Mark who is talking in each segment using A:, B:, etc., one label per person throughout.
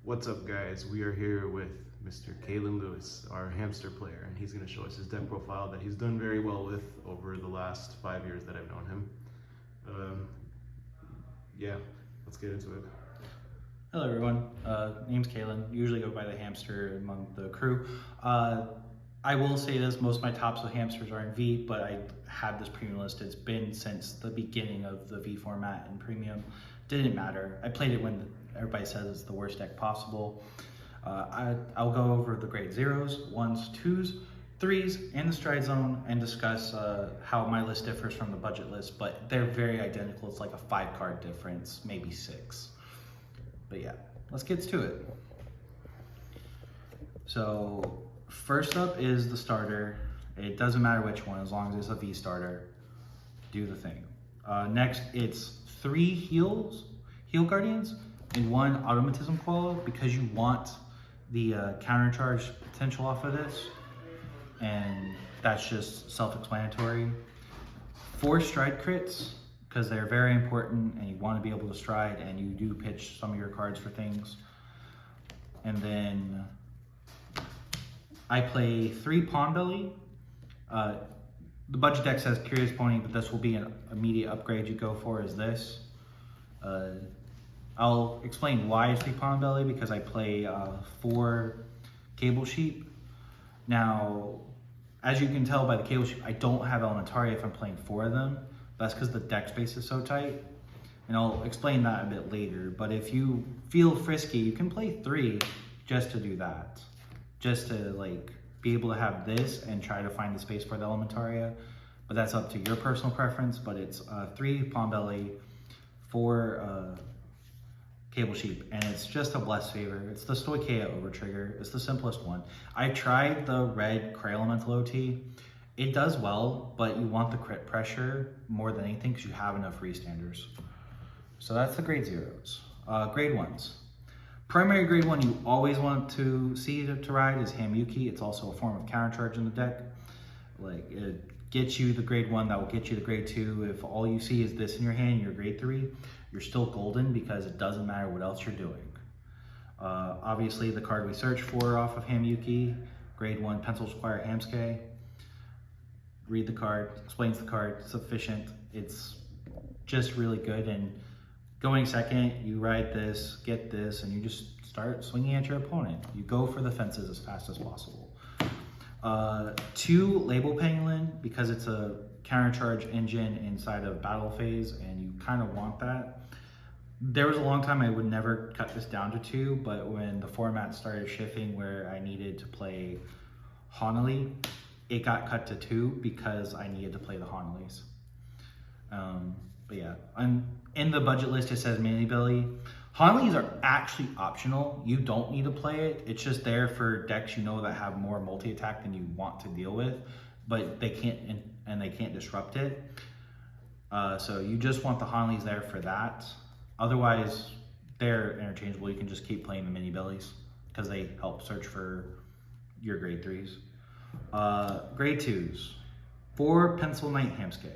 A: What's up, guys? We are here with Mr. Calen Lewis, our hamster player, and he's going to show us his deck profile that he's done very well with over the last 5 years that I've known him. Yeah, let's get into it.
B: Hello everyone, name's Calen, usually go by the hamster among the crew. I will say this, most of my tops with hamsters are in V, but I had this premium list. It's been since the beginning of the V format and premium. Didn't matter. I played it when everybody says it's the worst deck possible. I'll go over the grade 0s, 1s, 2s, 3s, and the stride zone and discuss how my list differs from the budget list, but they're very identical. It's like a 5-card difference, maybe 6. But yeah, let's get to it. So first up is the starter. It doesn't matter which one, as long as it's a V starter, do the thing. Next, it's 3 heal guardians and 1 automatism koala, because you want the counter charge potential off of this, and that's just self-explanatory. 4 stride crits, because they're very important and you want to be able to stride, and you do pitch some of your cards for things. And then I play 3 Pawn Belly. The budget deck says Curious Pony, but this will be an immediate upgrade you go for, is this. I'll explain why it's 3 Pawn Belly, because I play 4 Cable Sheep. Now, as you can tell by the Cable Sheep, I don't have Elementaria if I'm playing 4 of them. That's because the deck space is so tight, and I'll explain that a bit later. But if you feel frisky, you can play 3 just to do that. Just to like be able to have this and try to find the space for the Elementaria. But that's up to your personal preference. But it's 3 Pawn Belly, 4 Cable Sheep, and it's just a blessed favor. It's the Stoicheia Overtrigger. It's the simplest one. I tried the red Cray Elemental OT. It does well, but you want the crit pressure more than anything because you have enough restanders. So that's the grade 0s. Grade 1s. Primary grade 1 you always want to see to ride is Hamyuki. It's also a form of counter charge in the deck. Like, it gets you the grade 1 that will get you the grade 2. If all you see is this in your hand, you're grade 3, you're still golden because it doesn't matter what else you're doing. Obviously, the card we search for off of Hamyuki, grade 1 Pencil Squire Hamsuke. Read the card, explains the card, sufficient. It's just really good. And going second, you ride this, get this, and you just start swinging at your opponent. You go for the fences as fast as possible. 2 Label Pangolin, because it's a countercharge engine inside of battle phase, and you kind of want that. There was a long time I would never cut this down to 2, but when the format started shifting where I needed to play Honolly, it got cut to 2 because I needed to play the Honolys. But yeah, in the budget list it says Mini Belly. Honolys are actually optional. You don't need to play it. It's just there for decks you know that have more multi-attack than you want to deal with, but they can't and they can't disrupt it. So you just want the Honolys there for that. Otherwise, they're interchangeable. You can just keep playing the Mini Bellies because they help search for your grade 3s. Grade 2s, 4 Pencil Knight Hamsuke.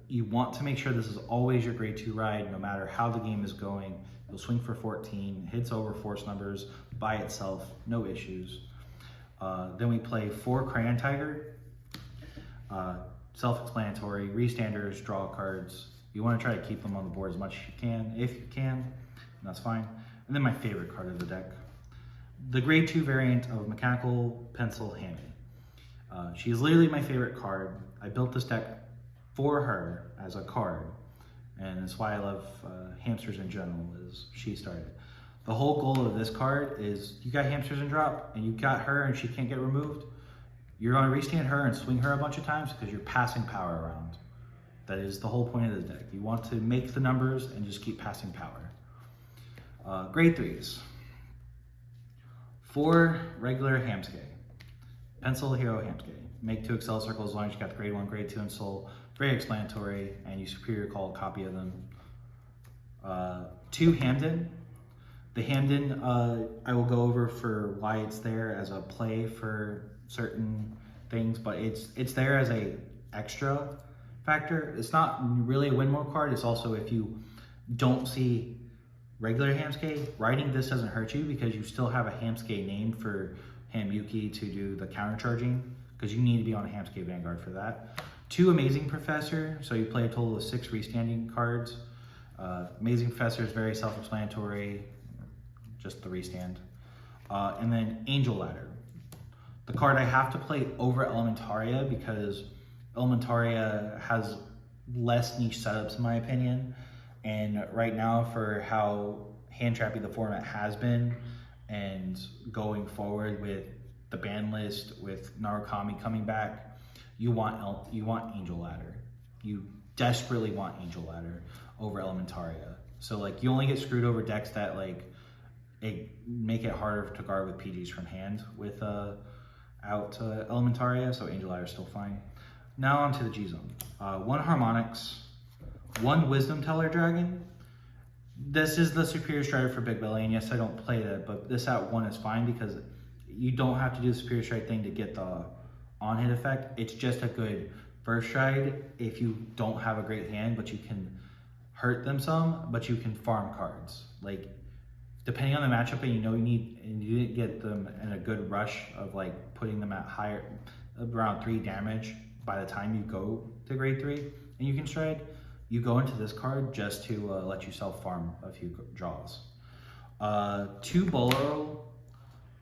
B: You want to make sure this is always your grade 2 ride, no matter how the game is going. You'll swing for 14, hits over force numbers by itself, no issues. Then we play 4 Crayon Tiger. Self-explanatory, restanders, draw cards. You want to try to keep them on the board as much as you can, if you can, and that's fine. And then my favorite card of the deck, the grade 2 variant of Mechanical Pencil Hammy. She is literally my favorite card. I built this deck for her as a card, and that's why I love hamsters in general, is she started. The whole goal of this card is you got hamsters in drop, and you got her and she can't get removed. You're going to restand her and swing her a bunch of times because you're passing power around. That is the whole point of the deck. You want to make the numbers and just keep passing power. Grade 3s. 4 regular Hamsuke. Pencil Hero Hamsuke. Make 2 Excel circles as long as you got the grade 1, grade 2 in Soul. Very explanatory, and you superior call a copy of them. 2 Hamden. The Hamden, I will go over for why it's there as a play for certain things, but it's there as a extra factor. It's not really a win more card. It's also if you don't see regular Hamskay, riding this doesn't hurt you because you still have a Hamskay named for Yuki to do the counter charging, because you need to be on a Hamskay Vanguard for that. 2 Amazing Professor, so you play a total of 6 restanding cards. Amazing Professor is very self-explanatory, just the restand. And then Angel Ladder. The card I have to play over Elementaria because Elementaria has less niche setups in my opinion. And right now, for how hand trappy the format has been, and going forward with the ban list, with Narukami coming back, you want Angel Ladder. You desperately want Angel Ladder over Elementaria. So like you only get screwed over decks that like make it harder to guard with PGs from hand with out Elementaria. So Angel Ladder is still fine. Now on to the G Zone. 1 Harmonics. 1 Wisdom Teller Dragon. This is the superior stride for Big Belly, and yes, I don't play that, but this at 1 is fine because you don't have to do the superior stride thing to get the on-hit effect. It's just a good first stride if you don't have a great hand, but you can hurt them some, but you can farm cards. Like, depending on the matchup, and you didn't get them in a good rush of like putting them at higher, around 3 damage by the time you go to grade 3 and you can stride, you go into this card just to let yourself farm a few draws. 2 Bolero.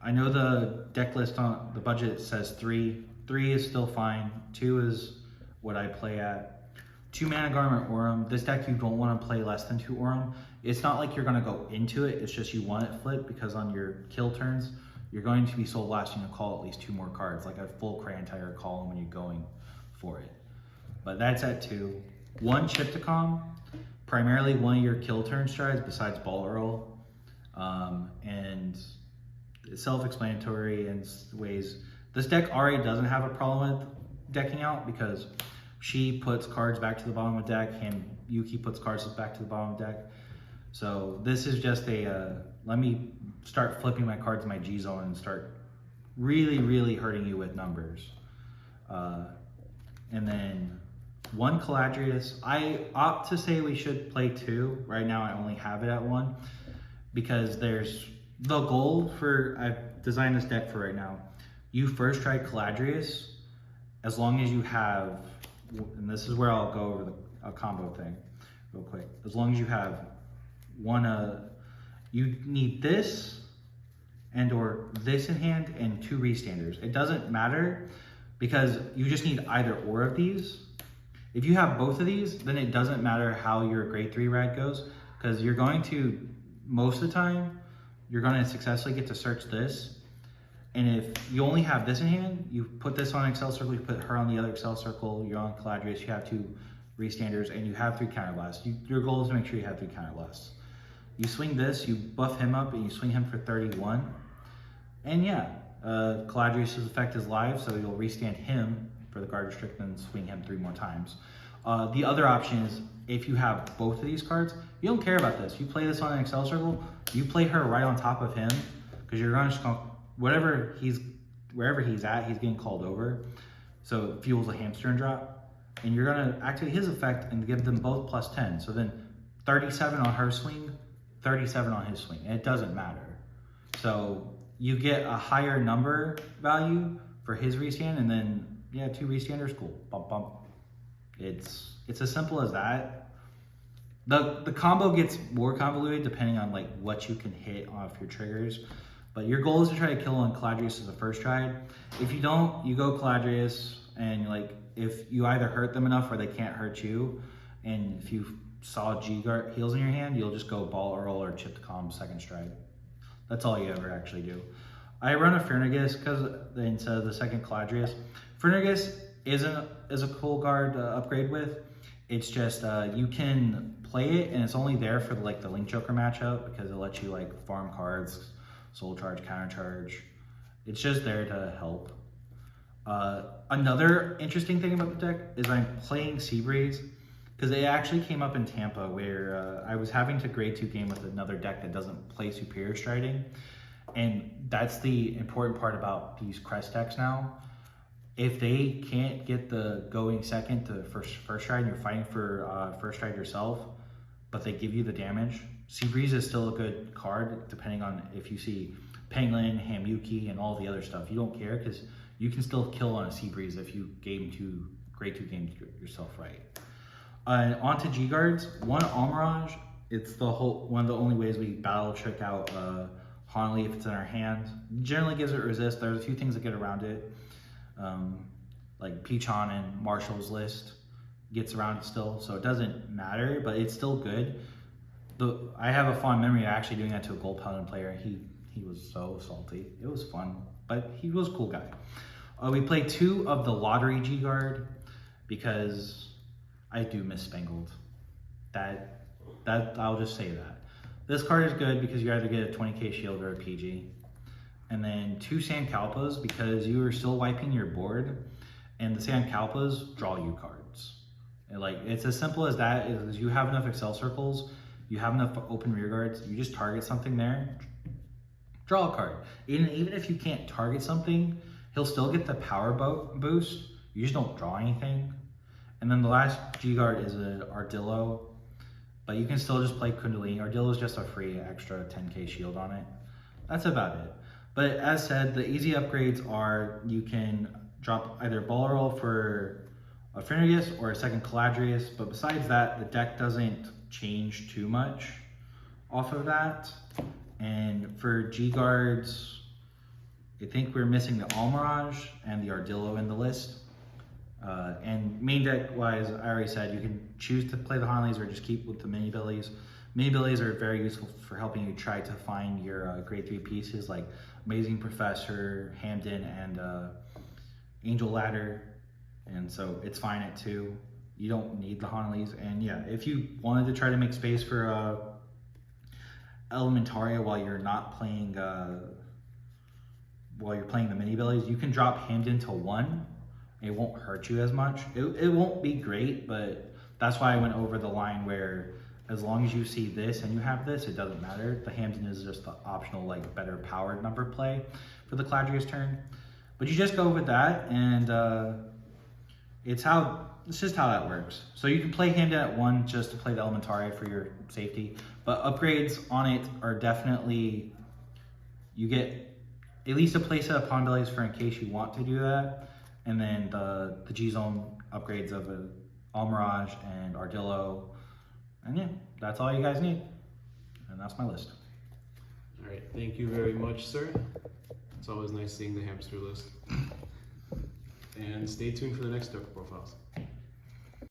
B: I know the deck list on the budget says 3. 3 is still fine. 2 is what I play at. 2 Mana Garment Aurum. This deck you don't want to play less than 2 Aurum. It's not like you're going to go into it. It's just you want it flipped because on your kill turns, you're going to be soul blasting to call at least 2 more cards, like a full Cray Tire column when you're going for it. But that's at 2. 1 Chipticom, primarily one of your kill turn strides besides Ball Earl, and it's self-explanatory in ways. This deck already doesn't have a problem with decking out because she puts cards back to the bottom of the deck and Yuki puts cards back to the bottom of the deck. So this is just a, let me start flipping my cards in my G zone and start really hurting you with numbers. And then 1 Caladrius. I opt to say we should play 2. Right now I only have it at 1 because there's the goal for, I've designed this deck for right now. You first try Caladrius as long as you have, and this is where I'll go over a combo thing real quick. As long as you have one, you need this and or this in hand and 2 restanders. It doesn't matter because you just need either or of these. If you have both of these, then it doesn't matter how your grade 3 rad goes because you're going to, most of the time, you're going to successfully get to search this. And if you only have this in hand, you put this on Excel circle, you put her on the other Excel circle, you're on Caladrius, you have 2 restanders, and you have 3 counterblasts. Your goal is to make sure you have 3 counterblasts. You swing this, you buff him up, and you swing him for 31. And yeah, Caladrius' effect is live, so you'll restand him for the guard restrict and swing him 3 more times. The other option is if you have both of these cards, you don't care about this. You play this on an Excel circle, you play her right on top of him because you're going to wherever he's at, he's getting called over. So it fuels a hamster and drop. And you're going to activate his effect and give them both +10. So then 37 on her swing, 37 on his swing. And it doesn't matter. So you get a higher number value for his restand, and then yeah, 2 restanders, cool. Bump, bump. It's as simple as that. The combo gets more convoluted depending on like what you can hit off your triggers. But your goal is to try to kill on Caladrius as a first try. If you don't, you go Caladrius, and like if you either hurt them enough or they can't hurt you, and if you saw G-Guard heals in your hand, you'll just go Ball Earl or Chipticom second stride. That's all you ever actually do. I run a Fernagus because instead of the second Caladrius. Fernagus is a cool card to upgrade with. It's just you can play it, and it's only there for the Link Joker matchup because it lets you like farm cards, soul charge, counter charge. It's just there to help. Another interesting thing about the deck is I'm playing Seabreeze because it actually came up in Tampa where I was having to grade 2 game with another deck that doesn't play superior striding. And that's the important part about these crest decks now. If they can't get the going second to first stride and you're fighting for first stride yourself, but they give you the damage, Sea Breeze is still a good card, depending on if you see Penguin, Hamuki, and all the other stuff. You don't care because you can still kill on a Sea Breeze if you grade 2 games yourself right. On to G guards. One Almirage. It's one of the only ways we battle trick out Honley if it's in our hand. Generally gives it resist. There's a few things that get around it, like Peachon and Marshall's list gets around it still, so it doesn't matter, but it's still good. I have a fond memory of actually doing that to a Gold Paladin player. He was so salty. It was fun, but he was a cool guy. We played 2 of the Lottery G guard because I do miss Spangled. That I'll just say that. This card is good because you either get a 20k shield or a PG. And then 2 Sandkalpas because you are still wiping your board, and the Sandkalpas draw you cards. And like, it's as simple as that. Is you have enough Excel circles, you have enough open rear guards, you just target something there, draw a card. Even if you can't target something, he'll still get the power boost. You just don't draw anything. And then the last G guard is an Ardillo, but you can still just play Kundalini. Ardillo is just a free extra 10k shield on it. That's about it. But as said, the easy upgrades are you can drop either Balrog for a Finnegas or a second Caladrius, but besides that, the deck doesn't change too much off of that. And for G guards, I think we're missing the Almirage and the Ardillo in the list. And main deck wise, I already said you can choose to play the Honleys or just keep with the mini billies. Mini billies are very useful for helping you try to find your grade 3 pieces like Amazing Professor, Hamden, and Angel Ladder. And so it's fine at 2. You don't need the Honleys. And yeah, if you wanted to try to make space for Elementaria while you're not playing, while you're playing the mini billies, you can drop Hamden to 1. It won't hurt you as much. It won't be great, but that's why I went over the line where as long as you see this and you have this, it doesn't matter. The Hamden is just the optional, like, better powered number play for the Caladrius turn. But you just go with that, and it's just how that works. So you can play Hamden at 1 just to play the Elementaria for your safety, but upgrades on it are definitely, you get at least a playset of Pawn Bellies for in case you want to do that. And then the G-Zone upgrades of Almirage and Ardillo. And yeah, that's all you guys need. And that's my list.
A: All right, thank you very much, sir. It's always nice seeing the hamster list. And stay tuned for the next deck profiles.